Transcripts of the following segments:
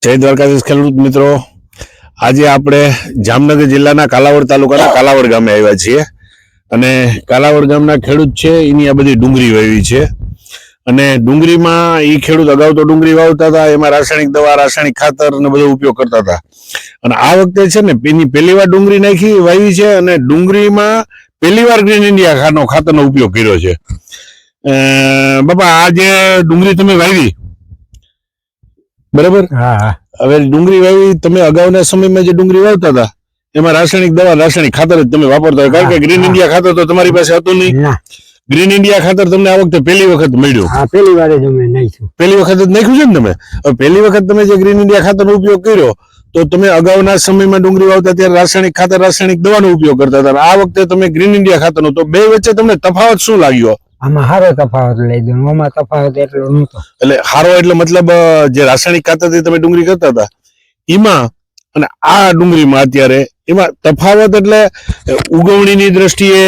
જય દ્વારકાધીશ ખેડૂત મિત્રો, આજે આપણે જામનગર જિલ્લાના કાલાવડ તાલુકાના કાલાવડ ગામે આવ્યા છીએ અને કાલાવડ ગામના ખેડૂત છે એની આ બધી ડુંગળી વાવી છે અને ડુંગળીમાં એ ખેડૂત અગાઉ તો ડુંગળી વાવતા હતા, એમાં રાસાયણિક દવા, રાસાયણિક ખાતર ને બધો ઉપયોગ કરતા હતા અને આ વખતે છે ને એની પહેલી વાર ડુંગળી નાખી વાવી છે અને ડુંગળીમાં પહેલી વાર ગ્રીન ઇન્ડિયા ખાતરનો ઉપયોગ કર્યો છે. બાપા, આ જે ડુંગળી તમે વાવી બરાબર, હવે ડુંગળી વાવી તમે અગાઉના સમયમાં જે ડુંગળી વાવતા હતા એમાં રાસાયણિક દવા, રાસાયણિક ખાતર જ તમે વાપરતા હોય, કારણ કે ગ્રીન ઇન્ડિયા ખાતર તો તમારી પાસે હતું નહીં. ગ્રીન ઇન્ડિયા ખાતર તમને આ વખતે પહેલી વખત મળ્યું. પહેલી વાર જ અમે નાખ્યું. પહેલી વખત જ નાખ્યું છે ને તમે. હવે પહેલી વખત તમે જે ગ્રીન ઇન્ડિયા ખાતરનો ઉપયોગ કર્યો તો તમે અગાઉના સમયમાં ડુંગળી વાવતા ત્યારે રાસાયણિક ખાતર, રાસાયણિક દવાનો ઉપયોગ કરતા હતા. આ વખતે તમે ગ્રીન ઇન્ડિયા ખાતરનો, તો બે વચ્ચે તમને તફાવત શું લાગ્યો? આમાં સારો તફાવત લઈ દો, આમાં તફાવત એટલો નહોતો. એટલે સારો એટલે મતલબ જે રાસાયણિક ખાતરથી તમે ડુંગળી કરતા હતા એમાં અને આ ડુંગળીમાં અત્યારે એમાં તફાવત એટલે ઉગવણીની દ્રષ્ટિએ,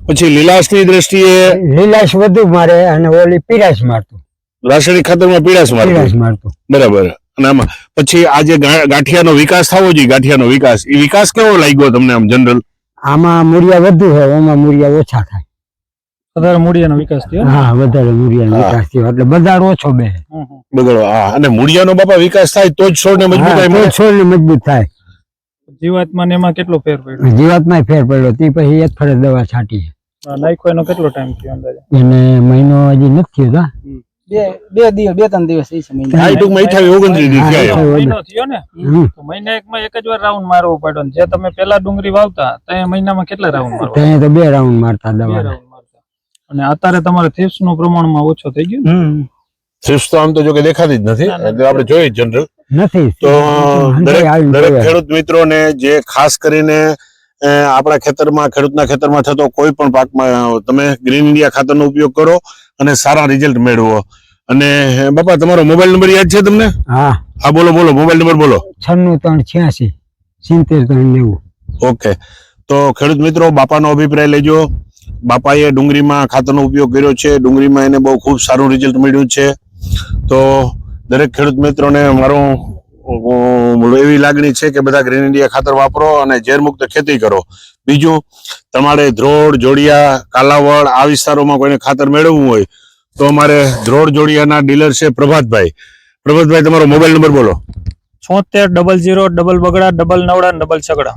પછી લીલાશની દ્રષ્ટિએ લીલાશ વધુ મારે અને ઓલી પીળાશ મારતું. રાસાયણિક ખાતરમાં પીળાશ મારતું. બરાબર. અને આમાં પછી આ જે ગાંઠિયાનો વિકાસ થવો જોઈએ, ગાંઠિયાનો વિકાસ, એ વિકાસ કેવો લાગ્યો તમને આમ જનરલ? આમાં મૂળિયા વધુ હોય, આમાં મૂળિયા ઓછા થાય. વધારે મૂળિયાનો વિકાસ થયો. હા, વધારે મૂળિયાનો વિકાસ થયો એટલે બજાર ઓછો બે બગડો. હા, અને મૂળિયાનો બાપા વિકાસ થાય તો જ છોડને મજબૂતાઈ મળે. છોડને મજબૂત થાય. જીવાતમાં ને એમાં કેટલો ફેર પડ્યો? જીવાતમાં ફેર પડ્યો. તે પછી એક ફરજ દવા છાંટી. નાખ્યો એનો કેટલો ટાઈમ થયો અંદાજે? એને મહિનો હજી નથી થયો. બે ત્રણ દિવસ થઈ છે. આ ટૂંકમાં 28-29 દિવસ થયા. મહિનો થયો ને, તો મહિના એકમાં એક જ વાર રાઉન્ડ મારવો પડ્યો. જે તમે પેલા ડુંગળી વાવતા ત્યાં મહિનામાં કેટલા રાઉન્ડ મારવા? ત્યાં તો 2 રાઉન્ડ મારતા દવા. અને અત્યારે તમારે થ્રિપ્સ નું પ્રમાણમાં ઓછો થઈ ગયું. થ્રિપ્સ તો આમ તો જો કે દેખાતી જ નથી, એટલે આપણે જોઈએ જનરલ નથી. તો દરેક ખેડૂત મિત્રોને જે ખાસ કરીને આપણા ખેતરમાં, ખેડૂતના ખેતરમાં થતો કોઈ પણ પાકમાં તમે ગ્રીન ઇન્ડિયા ખાતરનો ઉપયોગ કરો અને સારા રિઝલ્ટ મેળવો. અને બાપા, તમારો મોબાઈલ નંબર યાદ છે તમને? હા, બોલો મોબાઈલ નંબર બોલો. 96 86 70 ઓકે. તો ખેડૂત મિત્રો, બાપાનો અભિપ્રાય લેજો. બાપાએ ડુંગળીમાં ખાતરનો ઉપયોગ કર્યો છે, ડુંગળીમાં એને બહુ ખૂબ સારું રિઝલ્ટ મળ્યું છે. તો દરેક ખેડૂત મિત્રોને મારું એવી લાગણી છે કે બધા ગ્રીન ઇન્ડિયા ખાતર વાપરો અને ઝેરમુક્ત ખેતી કરો. બીજું, તમારે ધ્રોડ, જોડિયા, કાલાવડ આ વિસ્તારોમાં કોઈને ખાતર મેળવવું હોય તો અમારે ધ્રોડ જોડિયાના ડીલર છે પ્રભાતભાઈ. પ્રભાતભાઈ, તમારો મોબાઈલ નંબર બોલો. 76 00 ડબલ બગડા ડબલ નવડા ડબલ છગડા.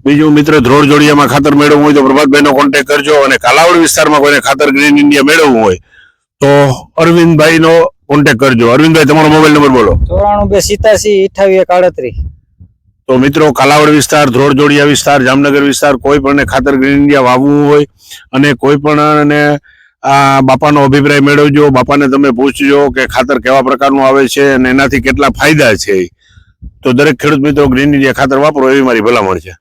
બીજું મિત્ર, ધ્રોડ જોડિયામાં ખાતર મેળવવું હોય તો પ્રભાતભાઈનો કોન્ટેક્ટ કરજો અને કાલાવડ વિસ્તારમાં કોઈને ખાતર ગ્રીન ઇન્ડિયા મેળવવું હોય તો અરવિંદભાઈનો કોન્ટેક્ટ કરજો. અરવિંદભાઈ, તમારો મોબાઈલ નંબર બોલો. 94 87 28 તો મિત્રો, કાલાવડ વિસ્તાર, ધ્રોડ જોડિયા વિસ્તાર, જામનગર વિસ્તાર, કોઈ પણ ખાતર ગ્રીન ઇન્ડિયા વાવવું હોય અને કોઈ પણ આ બાપાનો અભિપ્રાય મેળવજો. બાપાને તમે પૂછજો કે ખાતર કેવા પ્રકારનું આવે છે અને એનાથી કેટલા ફાયદા છે. તો દરેક ખેડૂત મિત્રો ગ્રીન ઇન્ડિયા ખાતર વાપરો એવી મારી ભલામણ છે.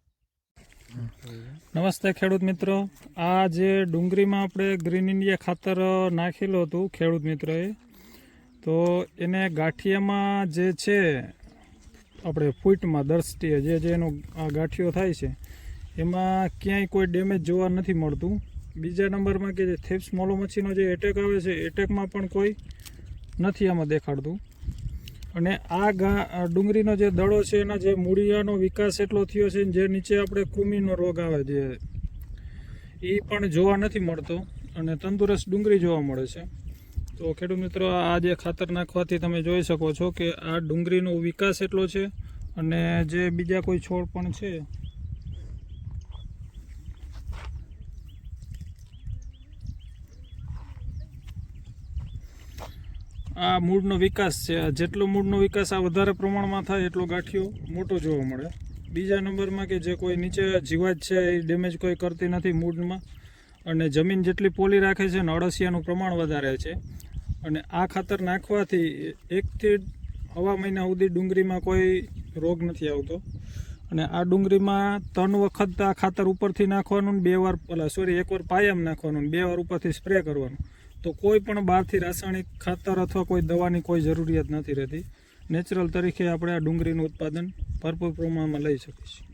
નમસ્તે ખેડૂત મિત્રો, આ જે ડુંગળીમાં આપણે ગ્રીન ઇન્ડિયા ખાતર નાખેલું હતું ખેડૂત મિત્રોએ, તો એને ગાંઠિયામાં જે છે આપણે ફૂટમાં દ્રષ્ટિએ જે એનો ગાંઠિયો થાય છે એમાં ક્યાંય કોઈ ડેમેજ જોવા નથી મળતું. બીજા નંબરમાં કે જે થેપ્સ મોલો મચ્છીનો જે એટેક આવે છે, એટેકમાં પણ કોઈ નથી આમાં દેખાડતું. અને આ ડુંગળીનો જે દડો છે એના જે મૂળિયાનો વિકાસ એટલો થયો છે, જે નીચે આપણે કૃમિનો રોગ આવે છે એ પણ જોવા નથી મળતો અને તંદુરસ્ત ડુંગળી જોવા મળે છે. તો ખેડૂત મિત્રો, આ જે ખાતર નાખવાથી તમે જોઈ શકો છો કે આ ડુંગળીનો વિકાસ એટલો છે અને જે બીજા કોઈ છોડ પણ છે આ મૂળનો વિકાસ છે. જેટલો મૂળનો વિકાસ આ વધારે પ્રમાણમાં થાય એટલો ગાંઠિયો મોટો જોવા મળે. બીજા નંબરમાં કે જે કોઈ નીચે જીવાત છે એ ડેમેજ કોઈ કરતી નથી મૂળમાં, અને જમીન જેટલી પોલી રાખે છે ને અળસિયાનું પ્રમાણ વધારે છે. અને આ ખાતર નાખવાથી 1 થી 1.5 મહિના સુધી ડુંગળીમાં કોઈ રોગ નથી આવતો. અને આ ડુંગળીમાં 3 વખત આ ખાતર ઉપરથી નાખવાનું, 1 વાર પાયામાં નાખવાનું, 2 વાર ઉપરથી સ્પ્રે કરવાનું. તો કોઈ પણ બહારથી રાસાયણિક ખાતર અથવા કોઈ દવાની કોઈ જરૂરિયાત નથી રહેતી. નેચરલ તરીકે આપણે આ ડુંગળીનું ઉત્પાદન ભરપૂર પ્રમાણમાં લઈ શકીએ છીએ.